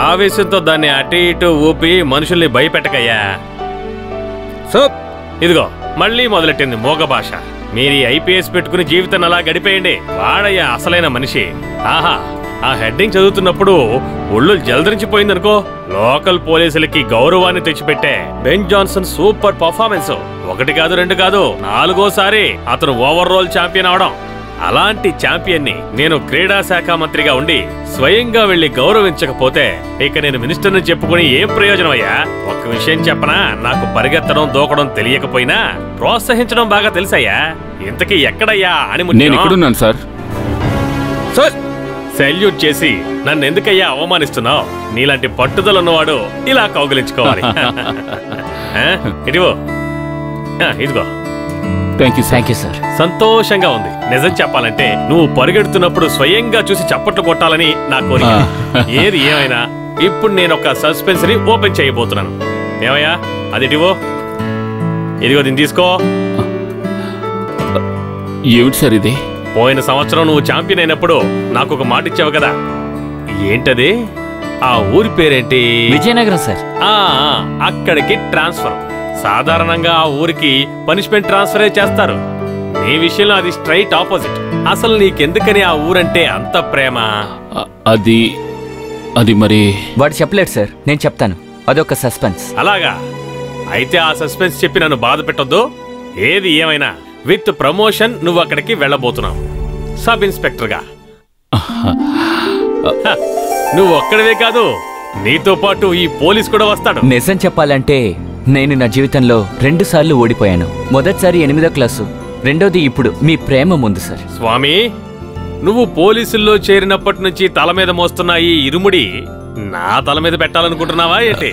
ఆవేశంతో దాన్ని అటు ఇటు ఊపి మనుషుల్ని భయపెట్టకయ్యా. ఇదిగో మళ్ళీ మొదలెట్టింది మోగ భాష. మీరు ఐపీఎస్ పెట్టుకుని జీవితాన్ని అలా గడిపేయండి. వాడయ్యా అసలైన మనిషి. ఆహా, ఆ హెడ్డింగ్ చదువుతున్నప్పుడు ఒళ్ళు జలదరించిపోయిందనుకో. లోకల్ పోలీసులకి గౌరవాన్ని తెచ్చిపెట్టే బెన్ జాన్సన్ సూపర్ పర్ఫార్మెన్స్. 1 కాదు 2 కాదు 4వ సారి అతను ఓవరాల్ ఛాంపియన్ అవడం. అలాంటి ఛాంపియన్ని నేను క్రీడా శాఖ మంత్రిగా ఉండి స్వయంగా వెళ్లి గౌరవించకపోతే ఇక నేను మినిస్టర్ని చెప్పుకుని ఏం ప్రయోజనం అయ్యా? ఒక్క విషయం చెప్పనా, నాకు పరిగెత్తడం దూకడం తెలియకపోయినా ప్రోత్సహించడం బాగా తెలుసయ్యా. ఇంతకీ ఎక్కడయ్యా అని సెల్యూట్ చేసి నన్ను ఎందుకయ్యా అవమానిస్తున్నావు? నీలాంటి పట్టుదల ఉన్నవాడు ఇలా కౌగిలించుకోవాలి. ఇదిగో ఇదిగో. సంతోషంగా ఉంది. నిజం చెప్పాలంటే నువ్వు పరిగెడుతున్నప్పుడు స్వయంగా చూసి చప్పట్లు కొట్టాలని నా కోరిక. ఏది ఏమైనా ఇప్పుడు నేను ఒక సస్పెన్స్ ని ఓపెన్ చేయబోతున్నాను. ఏమయ్యా అదిటివో? ఇదిగో దీన్ని తీసుకో. ఏమిటి సార్ ఇది? పోయిన సంవత్సరం నువ్వు ఛాంపియన్ అయినప్పుడు నాకు ఒక మాట ఇచ్చావు కదా. ఏంటది? ఆ ఊరి పేరేంటి? విజయనగరం సార్. అక్కడికి ట్రాన్స్ఫర్. సాధారణంగా ఆ ఊరికి పనిష్మెంట్ ట్రాన్స్ఫరే చేస్తారు. నీ విషయంలో అది స్ట్రైట్ ఆపోజిట్. అసలు నీకెందుకని ఆ ఊరంటే అంత ప్రేమ? అది మరి వాడు చెప్పలేడు సార్, నేను చెప్తాను. అదొక సస్పెన్స్. అలాగా? అయితే ఆ సస్పెన్స్ చెప్పి నన్ను బాధ పెట్టొద్దు. ఏది ఏమైనా విత్ ప్రమోషన్ నువ్వు అక్కడికి వెళ్ళబోతున్నావు సబ్ ఇన్స్పెక్టర్గా. నువ్వు ఒక్కడవే కాదు, నీతో పాటు ఈ పోలీస్ కూడా వస్తాడు. నిజం చెప్పాలంటే నేను నా జీవితంలో 2 సార్లు ఓడిపోయాను. మొదటిసారి 8వ క్లాసు, రెండోది ఇప్పుడు మీ ప్రేమ ముందు సార్. స్వామి, నువ్వు పోలీసుల్లో చేరినప్పటి నుంచి తల మీద మోస్తున్న ఈ ఇరుముడి నా తల మీద పెట్టాలనుకుంటున్నావా ఏంటి?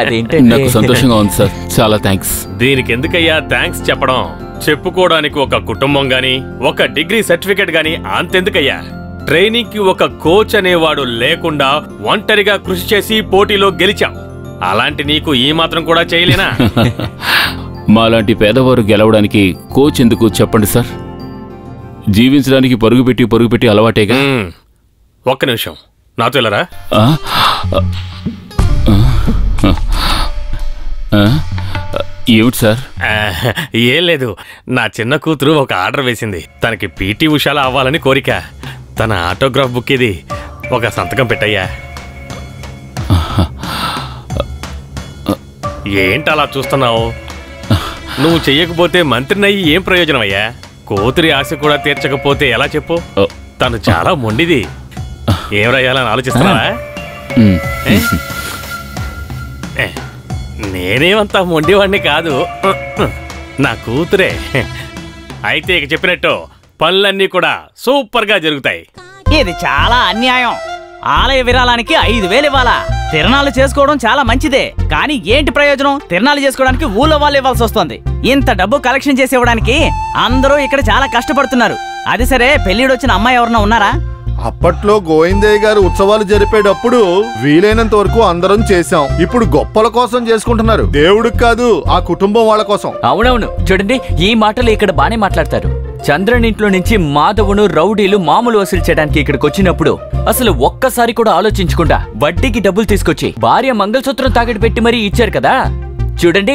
అదేంటంటే నాకు సంతోషంగా ఉంది సార్, చాలా థ్యాంక్స్. దీనికి ఎందుకయ్యా థ్యాంక్స్ చెప్పడం? చెప్పుకోవడానికి ఒక కుటుంబం గాని ఒక డిగ్రీ సర్టిఫికెట్ గాని అంతెందుకయ్యా? ట్రైనింగ్ కి ఒక కోచ్ అనేవాడు లేకుండా ఒంటరిగా కృషి చేసి పోటీలో గెలిచావు. అలాంటి నీకు ఈ మాత్రం కూడా చేయలేనా? మాలాంటి పేదవారు గెలవడానికి కోచ్ ఎందుకు చెప్పండి సార్? జీవించడానికి పరుగుపెట్టి అలవాటేగా. ఒక్క నిమిషం నాతో వెళ్ళరా? ఏమిటి సార్? ఏం లేదు, నా చిన్న కూతురు ఒక ఆర్డర్ వేసింది. తనకి పీటీ ఉషాలా అవ్వాలని కోరిక. తన ఆటోగ్రాఫ్ బుక్ ఇది. ఒక సంతకం పెట్టయ్యా. ఏంటి అలా చూస్తున్నావు? నువ్వు చెయ్యకపోతే మంత్రినయ్యి ఏం ప్రయోజనం అయ్యా? కూతురి ఆశ కూడా తీర్చకపోతే ఎలా చెప్పు? తను చాలా మొండిది. ఏం రాయాలని ఆలోచిస్తున్నావా? నేనేమంతా మొండివాడిని కాదు, నా కూతురే. అయితే ఇక చెప్పినట్టు పనులన్నీ కూడా సూపర్ గా జరుగుతాయి. ఇది చాలా అన్యాయం. ఆలయ విరాళానికి 5,000 ఇవ్వాలా? తిరణాలు చేసుకోవడం చాలా మంచిదే, కానీ ఏంటి ప్రయోజనం? తిరణాలు చేసుకోవడానికి ఊళ్ళో వాళ్ళు ఇవ్వాల్సి వస్తుంది. ఇంత డబ్బు కలెక్షన్ చేసి ఇవ్వడానికి అందరూ ఇక్కడ చాలా కష్టపడుతున్నారు. అది సరే, పెళ్లిడొచ్చిన అమ్మాయి ఎవరన్నా ఉన్నారా? అప్పట్లో గోవిందయ్య గారు ఉత్సవాలు జరిపేటప్పుడు వీలైనంత వరకు అందరం చేశాం. ఇప్పుడు గొప్పల కోసం చేసుకుంటున్నారు, దేవుడికి కాదు, ఆ కుటుంబం వాళ్ళ కోసం. అవునవును, చూడండి, ఈ మాటలు ఇక్కడ బానే మాట్లాడతారు. చంద్రన్ ఇంట్లో నుంచి మాధవును రౌడీలు మామూలు వసూలు చేయడానికి ఇక్కడికి వచ్చినప్పుడు అసలు ఒక్కసారి కూడా ఆలోచించకుండా వడ్డీకి డబ్బులు తీసుకొచ్చి భార్య మంగళసూత్రం తాకట్టు పెట్టి మరీ ఇచ్చారు కదా. చూడండి,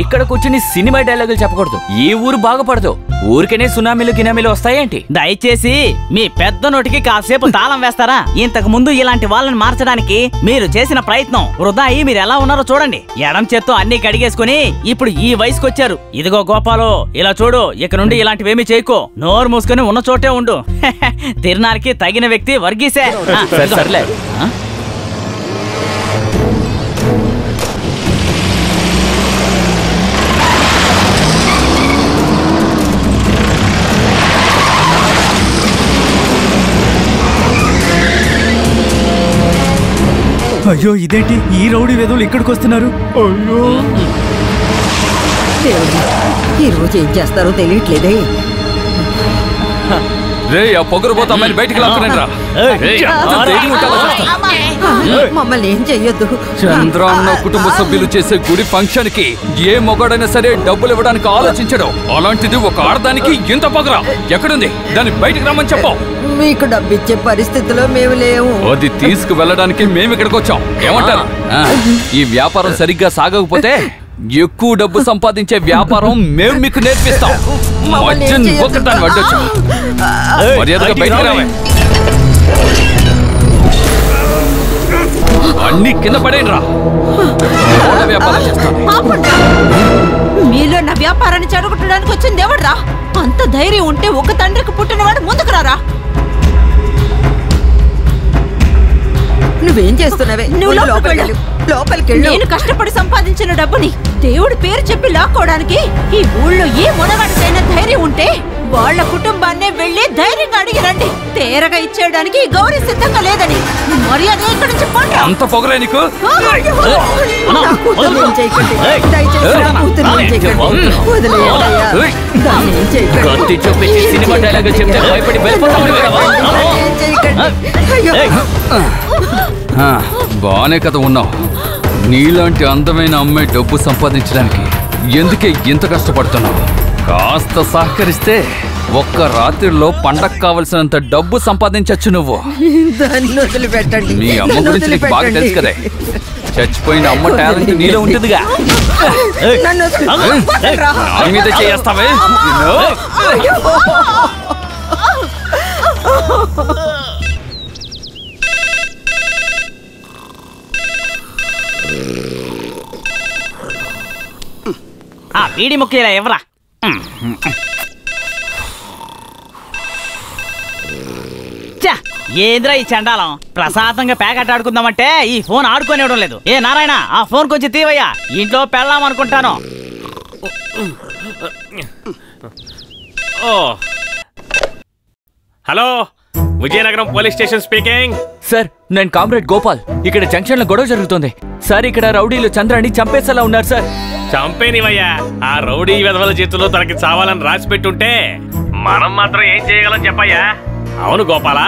ఇక్కడ కూర్చుని సినిమా డైలాగులు చెప్పకూడదు. ఈ ఊరు బాగుపడదు. ఊరికనే సునామీలు గినామీలు వస్తాయేంటి? దయచేసి మీ పెద్ద నోటికి కాసేపు తాళం వేస్తారా? ఇంతకు ముందు ఇలాంటి వాళ్ళని మార్చడానికి మీరు చేసిన ప్రయత్నం వృధా అయ్యి మీరు ఎలా ఉన్నారో చూడండి. ఎడం చేత్తో అన్ని కడిగేసుకుని ఇప్పుడు ఈ వయసుకు వచ్చారు. ఇదిగో గోపాలు, ఇలా చూడు, ఇక నుండి ఇలాంటివేమీ చేయకో. నోరు మూసుకుని ఉన్న చోటే ఉండు. తిరునాళ్ళకి తగిన వ్యక్తి వర్గీసే. సర్లే. అయ్యో, ఇదేంటి ఈ రౌడీ వెధవులు ఇక్కడికి వస్తున్నారు? అయ్యో, ఈ రోజు ఏం చేస్తారో తెలియట్లేదే. రే, ఆ పొగరు పోతా అమ్మాయిని బయటికి లాక్కునేరా. మమ్మల్ని ఏం చెయ్యొద్దు. చంద్రన్న కుటుంబ సభ్యులు చేసే గుడి ఫంక్షన్ కి ఏ మొగాడైనా సరే డబ్బులు ఇవ్వడానికి ఆలోచించడం, అలాంటిది ఒక ఆడదానికి ఇంత పగరా ఎక్కడుంది? దాన్ని బయటికి రమ్మని చెప్పు. మీకు డబ్బిచ్చే పరిస్థితిలో మేము లేవు. అది తీసుకు వెళ్ళడానికి మేము ఇక్కడికి వచ్చాం. ఏమంటారు? ఈ వ్యాపారం సరిగ్గా సాగకపోతే ఎక్కువ డబ్బు సంపాదించే వ్యాపారం మేము మీకు నేర్పిస్తాం. ఒకటాన్ని వడ్డొచ్చు. మర్యాదగా బయటికి రావే. అన్ని కింద పడేయండి రా. వ్యాపారం చేస్తాం. మీలో నా వ్యాపారాన్ని చెడగొట్టడానికి వచ్చింది ఎవడ్రా? అంత ధైర్యం ఉంటే ఒక తండ్రికి పుట్టినవాడు ముందుకు రారా. నువ్వేం చేస్తున్నావే? నువ్వు లోపలికి లోపలికెళ్ళు. నేను కష్టపడి సంపాదించిన డబ్బుని దేవుడి పేరు చెప్పి లాక్కోవడానికి ఈ ఊళ్ళో ఏ మొనగాడికైనా ధైర్యం ఉంటే వాళ్ళ కుటుంబాన్నే వెళ్లి ధైర్యంగా అడిగి రండి. తేరగా ఇచ్చేయడానికి గౌరీ సిద్ధంగా లేదని మర్యాద ఇక్కడి నుంచి పోండి. అంత పొగరే నీకు? కత్తి చూపించి సినిమా డైలాగ్ చెప్తే భయపడి బానే కదా ఉన్నావు. నీలాంటి అందమైన అమ్మాయి డబ్బు సంపాదించడానికి ఎందుకే ఇంత కష్టపడుతున్నావు? కాస్త సహకరిస్తే ఒక్క రాత్రిలో పండగ కావలసినంత డబ్బు సంపాదించచ్చు నువ్వు. మీ అమ్మ గురించి నీకు బాగా తెలుసు కదా. చచ్చిపోయిన అమ్మ టాలెంట్ నీలో ఉంటుందిగా. నా మీద చేస్తావే. వీడి ముఖ్యలా ఎవరా? ఏంద్రా ఈ చండాలం? ప్రశాంతంగా ప్యాకెట్ ఆడుకుందామంటే ఈ ఫోన్ ఆడుకోనివ్వడం లేదు. ఏ నారాయణ, ఆ ఫోన్ కొంచెం తీవయ్యా. ఇంట్లో పెళ్ళాం అనుకుంటాను. Hello, Vizianagaram police station speaking. Sir, నేను కామ్రేడ్ గోపాల్. ఇక్కడ జంక్షన్ లో గొడవ జరుగుతుంది సార్. ఇక్కడ రౌడీలు చంద్రాన్ని చంపేసేలా ఉన్నారు సార్. చంపేనివయ్యా. ఆ రౌడీ వెధవల చేతుల్లో తనకి చావాలని రాసి పెట్టుంటే మనం మాత్రం ఏం చేయగలం చెప్పయ్యా? అవును గోపాలా,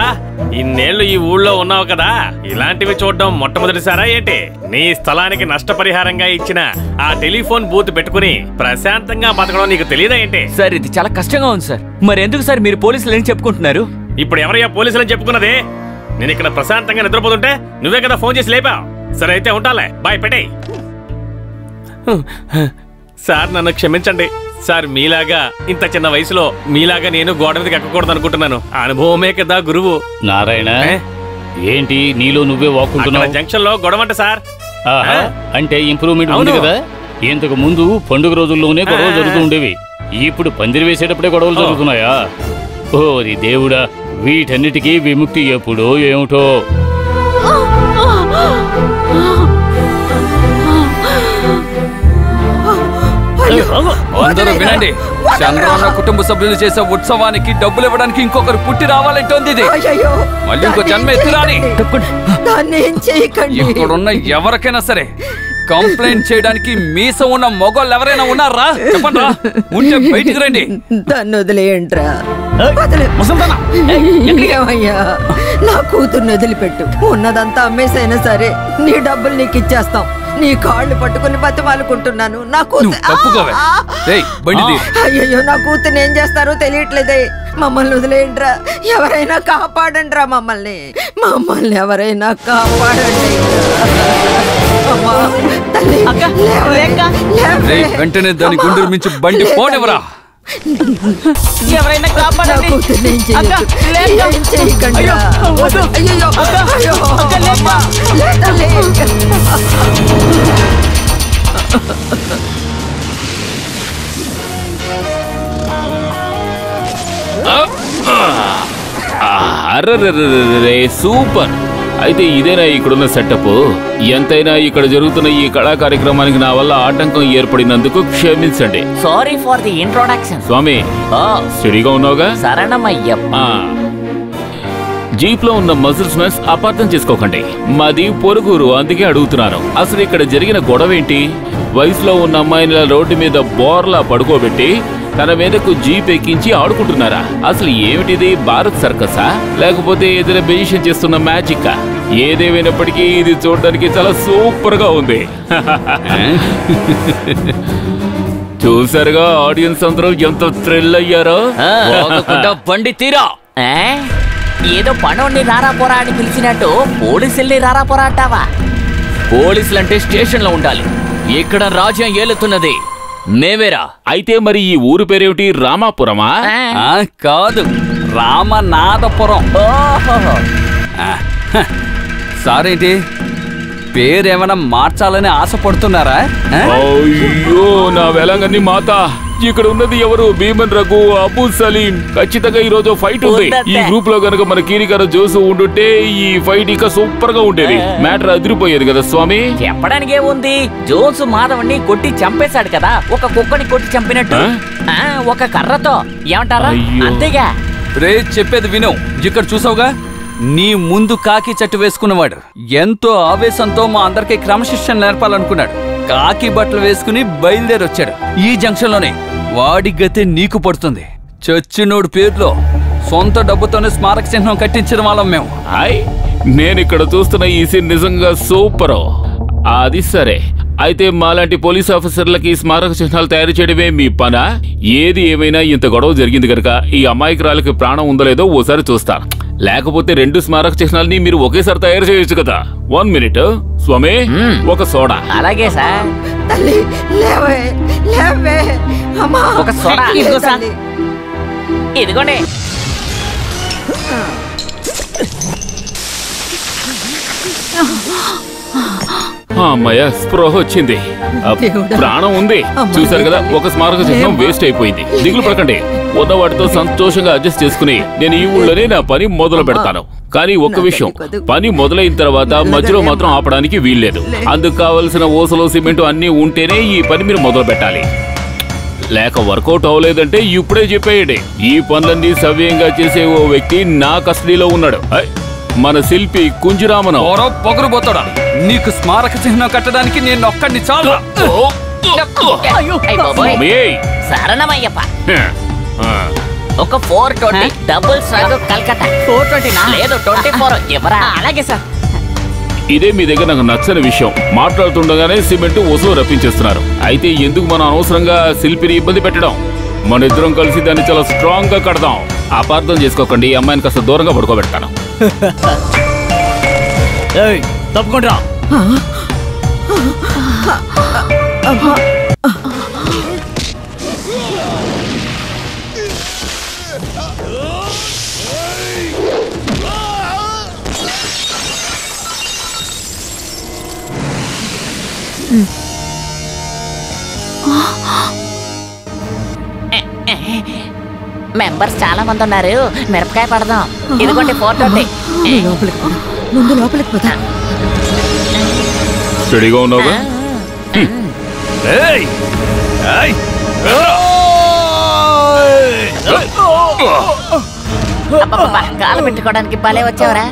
ఇన్నేళ్లు ఈ ఊళ్ళో ఉన్నావు కదా, ఇలాంటివి చూడడం మొట్టమొదటిసారా ఏంటి? నీ స్థలానికి నష్టపరిహారంగా ఇచ్చిన ఆ టెలిఫోన్ బూత్ పెట్టుకుని ప్రశాంతంగా బతకడం నీకు తెలియదా ఏంటి? సార్, ఇది చాలా కష్టంగా ఉంది సార్. మరి ఎందుకు సార్ మీరు పోలీసులని చెప్పుకుంటున్నారు? ఇప్పుడు ఎవరయ్యా పోలీసులని చెప్పుకున్నది? నేను ఇక్కడ ప్రశాంతంగా నిద్రపోతుంటే నువ్వే కదా ఫోన్ చేసి లేపావు. సరే అయితే ఉంటాలే, బాయ్, పెట్టేయ్. సార్, నన్ను క్షమించండి సార్. మీలాగా ఇంత చిన్న వయసులో మీలాగా నేను గోడ మీదకి ఎక్కకూడదు అనుకుంటున్నాను. అనుభవమే కదా గురువు. నారాయణ, ఏంటి నీలో నువ్వే వాక్కుంటున్నావు? జంక్షన్ లో గొడవంట సార్. అంటే ఇంప్రూవ్మెంట్ ఉంది కదా. ఇంతకు ముందు పండుగ రోజుల్లోనే గొడవలు జరుగుతూ ఉండేవి. ఇప్పుడు పందిరి వేసేటప్పుడే గొడవలు జరుగుతున్నాయా? ఓరి దేవుడా, వీటన్నిటికీ విముక్తి ఎప్పుడో ఏమిటో. అందరూ వినండి. చంద్రన్న కుటుంబ సభ్యులు చేసే ఉత్సవానికి డబ్బులు ఇవ్వడానికి ఇంకొకరు పుట్టి రావాలంటోంది ఇది. మళ్ళీ ఇంకో జన్మ ఎత్తురాని. ఇక్కడున్న ఎవరికైనా సరే కంప్లైంట్ చేయడానికి మీసం ఉన్న మొగోళ్ళు ఎవరైనా ఉన్నారా? చెప్పండి రా. ఉంటే బయటికి రండి. దాన్ని వదిలేయంట్రా. నా కూతుర్ని వదిలిపెట్టు. ఉన్నదంతా అమ్మేసైనా సరే నీ డబ్బులు నీకు ఇచ్చేస్తాం. నీ కాళ్ళు పట్టుకుని బతిమాలుకుంటున్నాను. నా కూతురు అయ్యో, నా కూతుర్ని ఏం చేస్తారో తెలియట్లేదే. మమ్మల్ని వదిలేయండిరా. ఎవరైనా కాపాడండిరా. మమ్మల్ని ఎవరైనా కాపాడండి. వెంటనే దాని గుండెల మించి బండి పోనివరా. ఎవరైనా కాపాడండి. సూపర్. అయితే ఇదేనా ఇక్కడున్న సెటప్? ఎంతైనా ఇక్కడ జరుగుతున్న ఈ కళా కార్యక్రమానికి నా వల్ల ఆటంకం ఏర్పడినందుకు క్షమించండి. Sorry for the introduction. Swami, స్టడీగా ఉన్నావుగా? శరణమయ్యప్ప. జీప్ లో ఉన్న మజిల్స్ మ్యాన్స్ అపార్థం చేసుకోకండి. మాది పొరుగురు, అందుకే అడుగుతున్నాను. అసలు ఇక్కడ జరిగిన గొడవ ఏంటి? వయసులో ఉన్న అమ్మాయిని రోడ్డు మీద బోర్లా పడుకోబెట్టి తన మీదకు జీప్ ఎక్కించి ఆడుకుంటున్నారా? అసలు ఏమిటిది, భారత్ సర్కసా లేకపోతే ఏదైనా మ్యూజిషియన్ చేస్తున్న మ్యాజిక్? ఏదేమైనప్పటికీ ఇది చూడడానికి చాలా సూపర్ గా ఉంది. చూసారుగా ఆడియన్స్ అందరూ ఎంత థ్రిల్ అయ్యారో. బండి తీరా, ఏదో పనోడిని రారా పోరా అని పిలిచినట్టు పోలీసుల్ని రారా పోరా అంటావా? పోలీసులంటే స్టేషన్ లో ఉండాలి. ఇక్కడ రాజ్యం ఏలుతున్నది మేవేరా. అయితే మరి ఈ ఊరు పేరేమిటి, రామాపురమా? కాదు, రామనాథపురం. సారేంటి, పేరేమైనా మార్చాలని ఆశపడుతున్నారా? అయ్యో నా వెలంగన్ని మాత, ఇక్కడ ఉన్నది ఎవరు? భీమన్ రఘు, అబు సలీం. ఖచ్చితంగా ఈ రోజు ఫైట్ ఉంది. ఈ గ్రూప్ లో గనక మన కీరికర జోసు ఉండుంటే ఈ ఫైట్ ఇంకా సూపర్ గా ఉండేది. మ్యాటర్ అదిరిపోయేది కదా స్వామి. చెప్పడానికి ఏముంది, జోసు మాధవన్ని కొట్టి చంపేశాడు కదా, ఒక కుక్కని కొట్టి చంపినట్టు. ఒక కర్రతో. ఏమంటారా? అంతేగా. రే చెప్పేది విను. ఇక్కడ చూసావుగా, నీ ముందు కాకి చెట్టు వేసుకున్నవాడు ఎంతో ఆవేశంతో మా అందరికి క్రమశిక్షణ నేర్పాలనుకున్నాడు. కాకి బట్టలు వేసుకుని బయలుదేరొచ్చాడు. ఈ జంక్షన్ లోనే వాడి గతే నీకు పడుతుంది. చచ్చినోడు పేరులో సొంత డబ్బుతోనే స్మారక చిహ్నం కట్టించిన వాళ్ళం మేము. నేను ఇక్కడ చూస్తున్న ఈ సీన్ నిజంగా సూపర్. అది సరే, అయితే మాలాంటి పోలీస్ ఆఫీసర్లకి స్మారక చిహ్నాలు తయారు చేయడమే మీ పనా? ఏది ఏమైనా ఇంత గొడవ జరిగింది కనుక ఈ అమాయకురాలకి ప్రాణం ఉందో లేదో ఓసారి చూస్తా. లేకపోతే 2 స్మారక చిహ్నాలని మీరు ఒకేసారి తయారు చేయొచ్చు కదా. 1 మినిట్ స్వామి, ఒక సోడా. అలాగే సార్. ఒక సోడా ఇదిగోండి. అమ్మయ్య, స్పృహ వచ్చింది, ప్రాణం ఉంది. చూశారు కదా, ఒక స్మారక చిహ్నం వేస్ట్ అయిపోయింది. దిగులు పడకండి, ఉన్న వాటితో సంతోషంగా అడ్జస్ట్ చేసుకుని నేను ఈ ఊళ్ళోనే నా పని మొదలు పెడతాను. కానీ ఒక్క విషయం, పని మొదలైన తర్వాత మధ్యలో మాత్రం ఆపడానికి వీల్లేదు. అందుకు కావలసిన ఓసలు, సిమెంట్ అన్నీ ఉంటేనే ఈ పని మీరు మొదలు పెట్టాలి. లేక వర్కౌట్ అవ్వలేదంటే ఇప్పుడే చెప్పేయండి. ఈ పనులన్నీ సవ్యంగా చేసే ఓ వ్యక్తి నా కస్టడీలో ఉన్నాడు. మన శిల్పి కుంజిరామను. పొగరుపోతాడా? నీకు స్మారక చిహ్నం కట్టడానికి నేను ఒక్కడిని చాలు. శరణమయ్యప్ప. ఒక 420 డబుల్ స్ట్రాగ్ కల్కట్టా. 420 లేదు 24 ఎవరా? అలాగే సార్. ఇదే మీ దగ్గర నాకు నచ్చని విషయం. మాట్లాడుతుండగానే సిమెంట్ వసూలు రప్పించేస్తున్నారు. అయితే ఎందుకు మనం అనవసరంగా శిల్పిని ఇబ్బంది పెట్టడం? మన ఇద్దరం కలిసి దాన్ని చాలా స్ట్రాంగ్ గా కడదాం. అపార్థం చేసుకోకండి, ఈ అమ్మాయిని కాస్త దూరంగా పడుకోబెడతాను. తప్పకుండా మెంబర్స్ చాలా మంది ఉన్నారు. మిరపకాయ పడదాం. ఇదిగోండి 420. ముందు లోపలికి పోతా. రెడీగా ఉన్నావుగా? కాలు పెట్టుకోవడానికి భలే వచ్చావరా.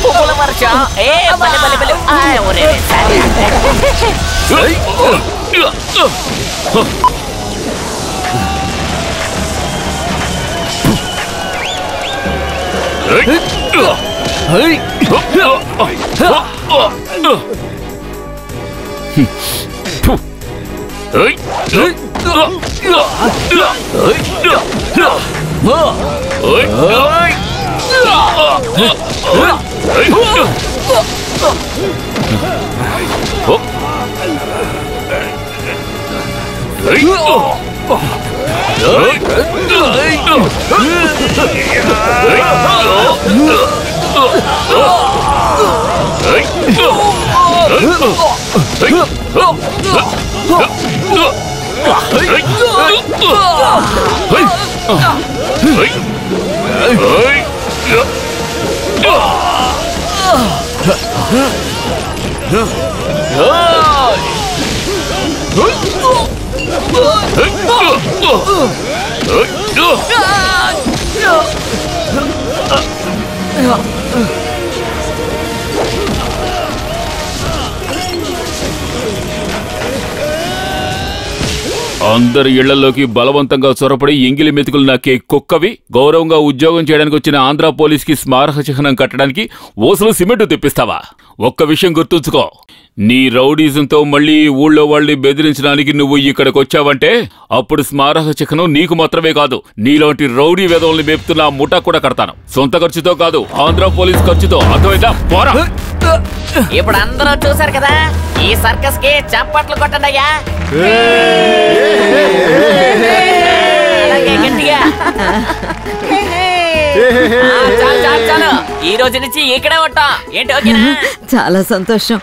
పువ్వుల వర్షం. బలే బలే బలే. ఒరే అందరి ఇళ్లలోకి బలవంతంగా చొరపడి ఎంగిలి మెతుకులు నాకే కుక్కవి గౌరవంగా ఉద్యోగం చేయడానికి వచ్చిన ఆంధ్ర పోలీస్ కి స్మారక చిహ్నం కట్టడానికి ఓసలు సిమెంట్ తెప్పిస్తావా? ఒక్క విషయం గుర్తుంచుకో, నీ రౌడీజంతో మళ్ళీ ఈ ఊళ్ళో వాళ్ళని బెదిరించడానికి నువ్వు ఇక్కడికి వచ్చావంటే అప్పుడు స్మారక చిహ్నం నీకు మాత్రమే కాదు, నీలాంటి రౌడీ వేదవుల్ని మేపుతున్న ఆ ముఠా కూడా కడతాను. సొంత ఖర్చుతో కాదు, ఆంధ్ర పోలీస్ ఖర్చుతో. అర్థమైందా? పోరా. ఇప్పుడు అందరూ చూసారు కదా, ఈ సర్కస్ కి చప్పట్లు కొట్టండి అయ్యా. గట్టిగా. చాలు ఈ రోజు నుంచి ఇక్కడే ఉంటాం. ఏంటి ఓకేనా? చాలా సంతోషం.